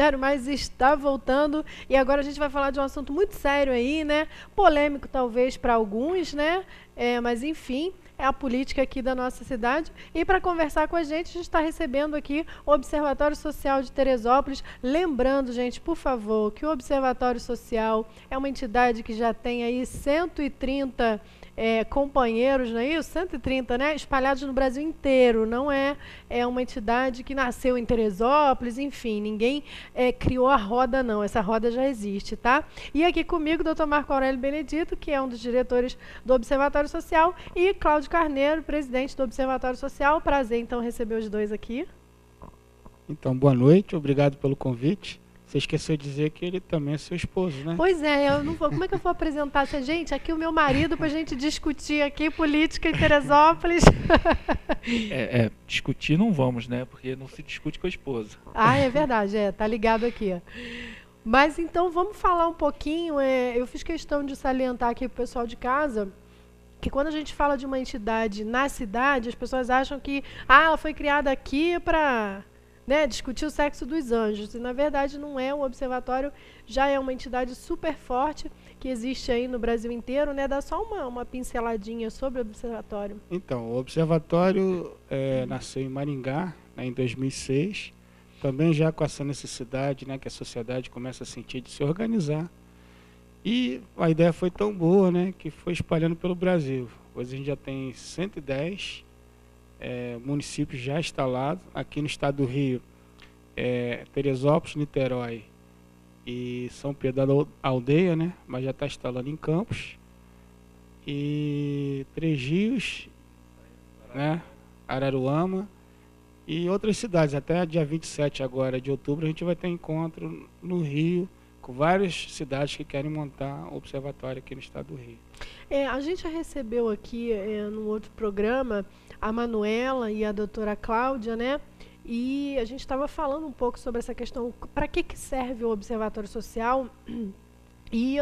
Diário Mais está voltando e agora a gente vai falar de um assunto muito sério aí, né? Polêmico talvez para alguns, né? Mas enfim, é a política aqui da nossa cidade. E para conversar com a gente está recebendo aqui o Observatório Social de Teresópolis. Lembrando, gente, por favor, que o Observatório Social é uma entidade que já tem aí 130 companheiros, não é isso? 130, né? Espalhados no Brasil inteiro. Não é uma entidade que nasceu em Teresópolis, enfim, ninguém criou a roda, não. Essa roda já existe, tá? E aqui comigo, o Dr. Marco Aurélio Benedito, que é um dos diretores do Observatório Social, e Cláudio Carneiro, presidente do Observatório Social. Prazer, então, receber os dois aqui. Então, boa noite, obrigado pelo convite. Você esqueceu de dizer que ele também é seu esposo, né? Pois é, eu não vou. Como é que eu vou apresentar essa gente? Aqui o meu marido para a gente discutir aqui política em Teresópolis. Discutir não vamos, né? Porque não se discute com a esposa. Ah, é verdade, tá ligado aqui. Mas então vamos falar um pouquinho. Eu fiz questão de salientar aqui para o pessoal de casa que quando a gente fala de uma entidade na cidade, as pessoas acham que ela foi criada aqui para discutir o sexo dos anjos. E, na verdade, não é. O Observatório já é uma entidade super forte que existe aí no Brasil inteiro. Dá só uma pinceladinha sobre o Observatório. Então, o Observatório nasceu em Maringá, né, em 2006, também já com essa necessidade, né, que a sociedade começa a sentir de se organizar. E a ideia foi tão boa, né, que foi espalhando pelo Brasil. Hoje a gente já tem 110 municípios já instalados. Aqui no estado do Rio, Teresópolis, Niterói e São Pedro da Aldeia, né, mas já está instalando em Campos. E Três Rios, né, Araruama e outras cidades. Até dia 27 agora de outubro a gente vai ter encontro no Rio, com várias cidades que querem montar um observatório aqui no estado do Rio. A gente já recebeu aqui, num outro programa, a Manuela e a doutora Cláudia, né? E a gente estava falando um pouco sobre essa questão, para que serve o Observatório Social? E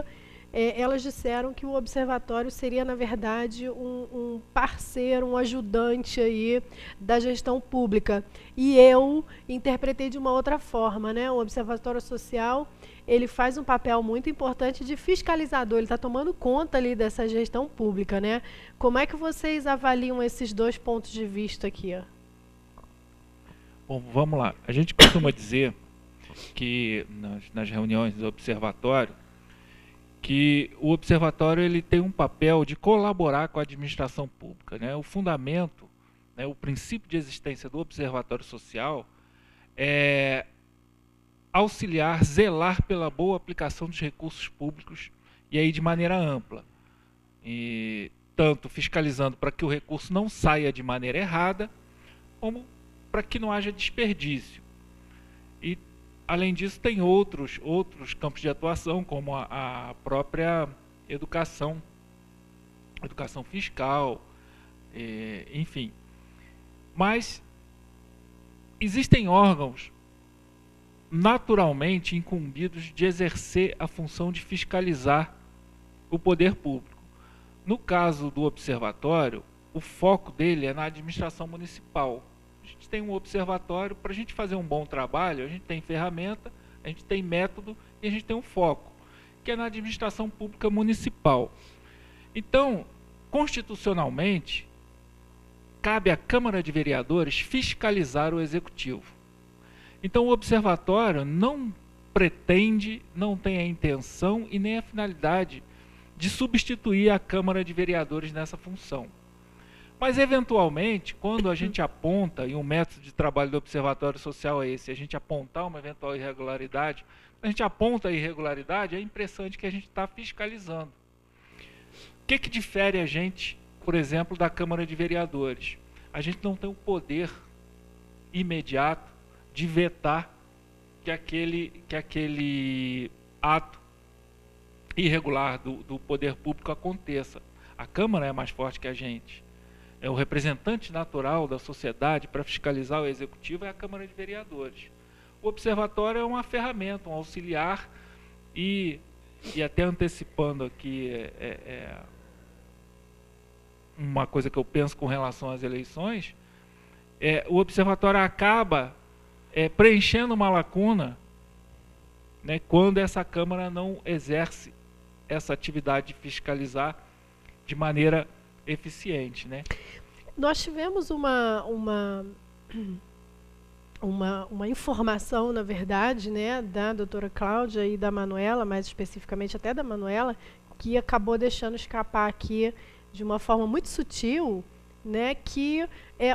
elas disseram que o Observatório seria, na verdade, um parceiro, um ajudante aí da gestão pública. E eu interpretei de uma outra forma, né? O Observatório Social, ele faz um papel muito importante de fiscalizador, ele está tomando conta ali dessa gestão pública, né? Como é que vocês avaliam esses dois pontos de vista aqui? Bom, vamos lá. A gente costuma dizer que nas reuniões do observatório, que o observatório ele tem um papel de colaborar com a administração pública, né? O fundamento, né, o princípio de existência do observatório social é auxiliar, zelar pela boa aplicação dos recursos públicos, e aí de maneira ampla, e tanto fiscalizando para que o recurso não saia de maneira errada, como para que não haja desperdício. E além disso tem outros campos de atuação, como a própria educação fiscal, enfim. Mas existem órgãos naturalmente incumbidos de exercer a função de fiscalizar o poder público. No caso do observatório, o foco dele é na administração municipal. A gente tem um observatório, para a gente fazer um bom trabalho, a gente tem ferramenta, a gente tem método e a gente tem um foco, que é na administração pública municipal. Então, constitucionalmente, cabe à Câmara de Vereadores fiscalizar o Executivo. Então o observatório não pretende, não tem a intenção e nem a finalidade de substituir a Câmara de Vereadores nessa função. Mas eventualmente, quando a gente aponta, e um método de trabalho do Observatório Social é esse, a gente apontar uma eventual irregularidade, a gente aponta a irregularidade, é a impressão de que a gente está fiscalizando. O que difere a gente, por exemplo, da Câmara de Vereadores? A gente não tem o poder imediato de vetar que aquele ato irregular do poder público aconteça. A Câmara é mais forte que a gente. O representante natural da sociedade para fiscalizar o Executivo é a Câmara de Vereadores. O Observatório é uma ferramenta, um auxiliar e até antecipando aqui uma coisa que eu penso com relação às eleições, o Observatório acaba preenchendo uma lacuna né, quando essa Câmara não exerce essa atividade de fiscalizar de maneira eficiente, né? Nós tivemos uma informação, na verdade, né, da doutora Cláudia e da Manuela, mais especificamente até da Manuela, que acabou deixando escapar aqui de uma forma muito sutil, né, que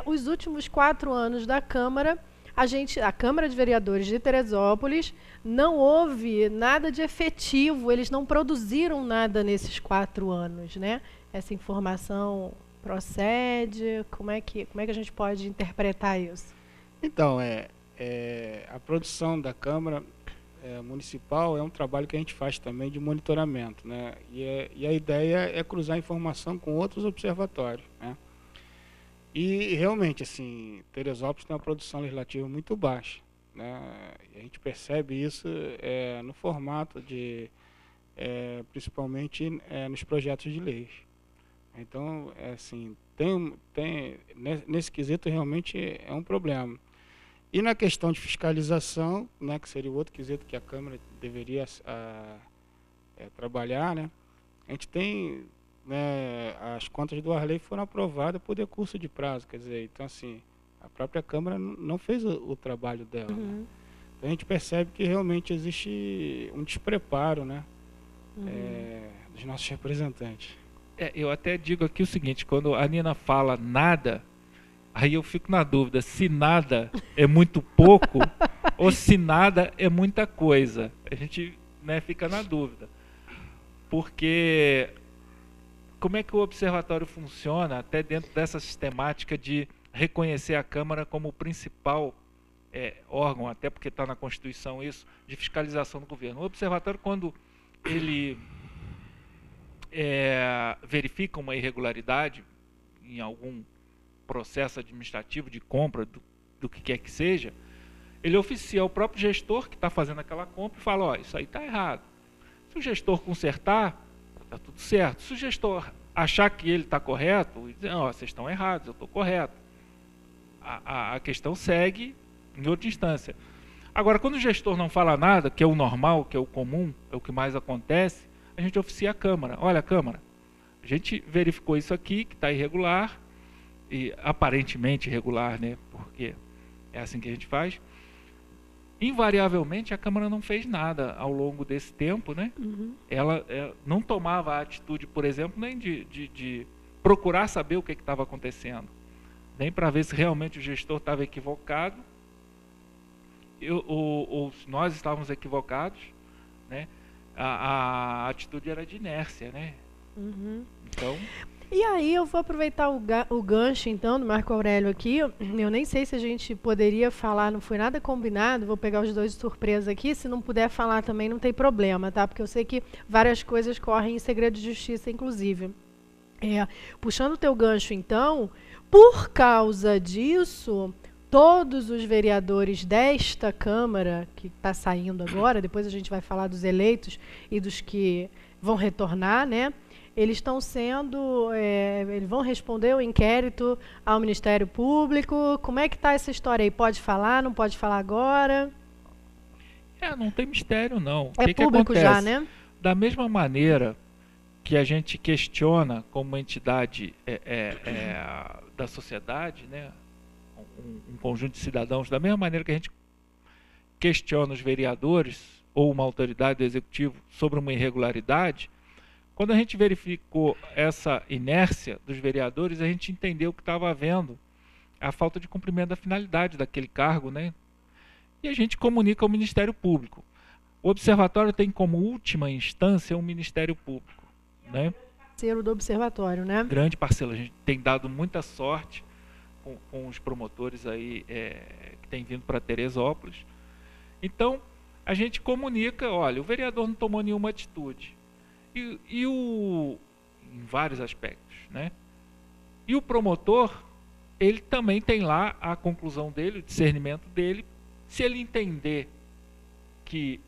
os últimos 4 anos da Câmara, a Câmara de Vereadores de Teresópolis, não houve nada de efetivo, eles não produziram nada nesses 4 anos, né? Essa informação procede? Como é que a gente pode interpretar isso? Então, a produção da Câmara Municipal é um trabalho que a gente faz também de monitoramento, né? E a ideia é cruzar informação com outros observatórios, né? E realmente, assim, Teresópolis tem uma produção legislativa muito baixa, né? E a gente percebe isso no formato principalmente nos projetos de leis. Então, assim, nesse quesito realmente é um problema. E na questão de fiscalização, né, que seria o outro quesito que a Câmara deveria trabalhar, né? A gente tem, né, as contas do Arley foram aprovadas por decurso de prazo, quer dizer, então assim, a própria Câmara não fez o trabalho dela. Uhum. Né? Então a gente percebe que realmente existe um despreparo, né, dos nossos representantes. Eu até digo aqui o seguinte, quando a Nina fala nada, aí eu fico na dúvida se nada é muito pouco ou se nada é muita coisa. A gente, né, fica na dúvida. Porque como é que o observatório funciona até dentro dessa sistemática de reconhecer a Câmara como o principal órgão, até porque está na Constituição isso, de fiscalização do governo. O observatório, quando ele verifica uma irregularidade em algum processo administrativo de compra do que quer que seja, ele oficia ao próprio gestor que está fazendo aquela compra e fala, ó, isso aí está errado. Se o gestor consertar, está tudo certo. Se o gestor achar que ele está correto, dizer, ó, vocês estão errados, eu estou correto. A questão segue em outra instância. Agora, quando o gestor não fala nada, que é o normal, que é o comum, é o que mais acontece, a gente oficia a Câmara. Olha, Câmara, a gente verificou isso aqui, que está irregular, e aparentemente irregular, né? Porque é assim que a gente faz. Invariavelmente, a Câmara não fez nada ao longo desse tempo, né? Uhum. Ela não tomava a atitude, por exemplo, nem de procurar saber o que estava acontecendo, nem para ver se realmente o gestor estava equivocado, ou se nós estávamos equivocados, né? A atitude era de inércia, né? Uhum. Então... E aí eu vou aproveitar o gancho, então, do Marco Aurélio aqui. Eu nem sei se a gente poderia falar, não foi nada combinado, vou pegar os dois de surpresa aqui. Se não puder falar também, não tem problema, tá? Porque eu sei que várias coisas correm em segredo de justiça, inclusive. Puxando o teu gancho, então, por causa disso, todos os vereadores desta Câmara, que está saindo agora, depois a gente vai falar dos eleitos e dos que vão retornar, né? Eles estão sendo, eles vão responder o inquérito ao Ministério Público. Como é que está essa história aí? Pode falar, não pode falar agora? Não tem mistério, não. É público já, né? Da mesma maneira que a gente questiona como uma entidade da sociedade, né? Um conjunto de cidadãos, da mesma maneira que a gente questiona os vereadores ou uma autoridade do executivo sobre uma irregularidade, quando a gente verificou essa inércia dos vereadores, a gente entendeu que estava havendo a falta de cumprimento da finalidade daquele cargo, né? E a gente comunica ao Ministério Público. O Observatório tem como última instância o Ministério Público, né? Parceiro do Observatório, né? Grande parceiro. A gente tem dado muita sorte com os promotores aí que têm vindo para Teresópolis. Então, a gente comunica, olha, o vereador não tomou nenhuma atitude. Em vários aspectos, né? E o promotor, ele também tem lá a conclusão dele, o discernimento dele. Se ele entender que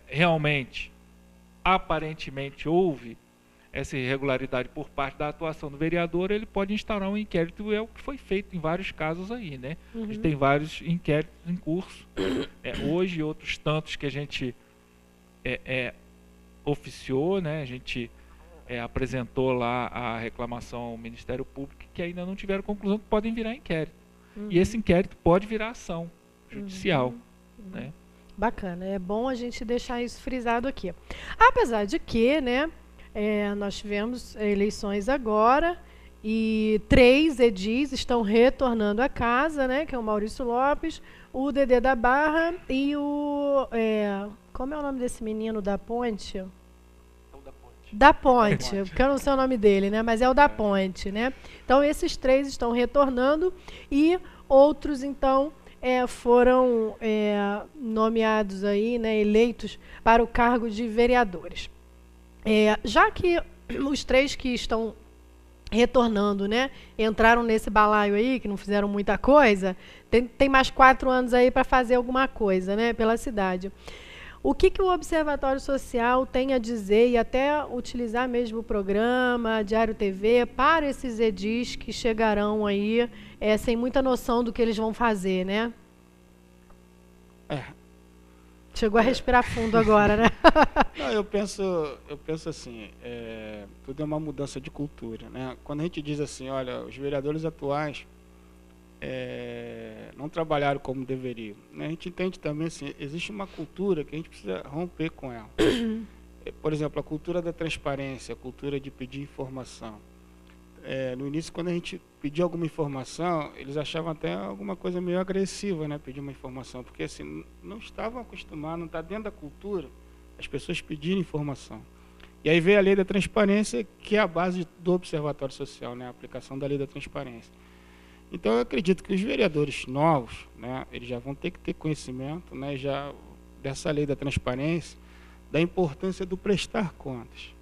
realmente, aparentemente, houve essa irregularidade por parte da atuação do vereador, ele pode instaurar um inquérito, é o que foi feito em vários casos aí, né? Uhum. A gente tem vários inquéritos em curso, hoje, outros tantos que a gente oficiou, né? A gente apresentou lá a reclamação ao Ministério Público, que ainda não tiveram conclusão, que podem virar inquérito. E esse inquérito pode virar ação judicial. Né? Bacana, é bom a gente deixar isso frisado aqui. Apesar de que, né, nós tivemos eleições agora e 3 edis estão retornando à casa, né, que é o Maurício Lopes, o Dedê da Barra e o... como é o nome desse menino da Ponte? Da Ponte, porque eu não sei o nome dele, né? Mas é o da Ponte, né? Então, esses 3 estão retornando e outros, então, foram nomeados aí, né, eleitos para o cargo de vereadores. Já que os 3 que estão retornando, né, entraram nesse balaio aí, que não fizeram muita coisa, tem mais 4 anos aí para fazer alguma coisa, né, pela cidade. O que o Observatório Social tem a dizer e até utilizar mesmo o programa, Diário TV, para esses edis que chegarão aí sem muita noção do que eles vão fazer, né? Chegou a respirar fundo agora, né? Não, eu penso assim, tudo é uma mudança de cultura, né? Quando a gente diz assim, olha, os vereadores atuais não trabalharam como deveriam, né? A gente entende também assim, existe uma cultura que a gente precisa romper com ela. Por exemplo, a cultura da transparência, a cultura de pedir informação. No início, quando a gente pedia alguma informação, eles achavam até alguma coisa meio agressiva, né? Pedir uma informação, porque assim, não estavam acostumados, não está dentro da cultura as pessoas pedirem informação. E aí veio a lei da transparência, que é a base do Observatório Social, né? A aplicação da lei da transparência. Então, eu acredito que os vereadores novos, né, eles já vão ter que ter conhecimento, né, já dessa lei da transparência, da importância do prestar contas.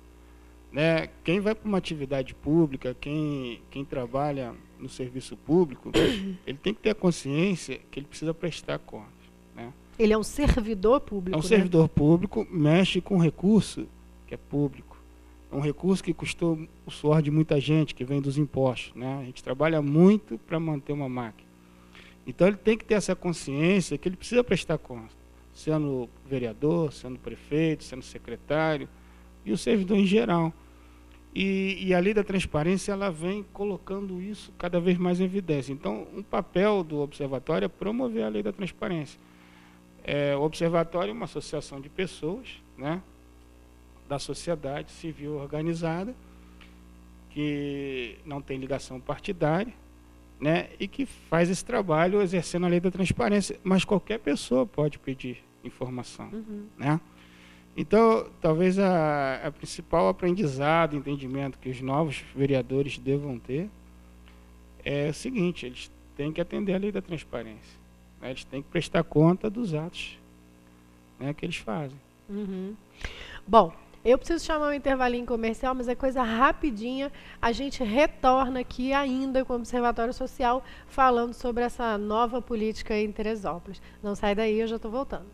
Né? Quem vai para uma atividade pública, quem trabalha no serviço público, ele tem que ter a consciência que ele precisa prestar contas. Né? Ele é um servidor público. É um servidor público, mexe com recurso que é público. É um recurso que custou o suor de muita gente, que vem dos impostos. Né? A gente trabalha muito para manter uma máquina. Então, ele tem que ter essa consciência que ele precisa prestar conta, sendo vereador, sendo prefeito, sendo secretário, e o servidor em geral. E a lei da transparência, ela vem colocando isso cada vez mais em evidência. Então, um papel do observatório é promover a lei da transparência. O observatório é uma associação de pessoas, né, da sociedade civil organizada, que não tem ligação partidária, né, e que faz esse trabalho exercendo a lei da transparência. Mas qualquer pessoa pode pedir informação. Né? Então, talvez a principal aprendizado, entendimento que os novos vereadores devam ter é o seguinte: eles têm que atender a lei da transparência. Né? Eles têm que prestar conta dos atos, né, que eles fazem. Bom, eu preciso chamar um intervalinho comercial, mas é coisa rapidinha. A gente retorna aqui ainda com o Observatório Social, falando sobre essa nova política em Teresópolis. Não sai daí, eu já estou voltando.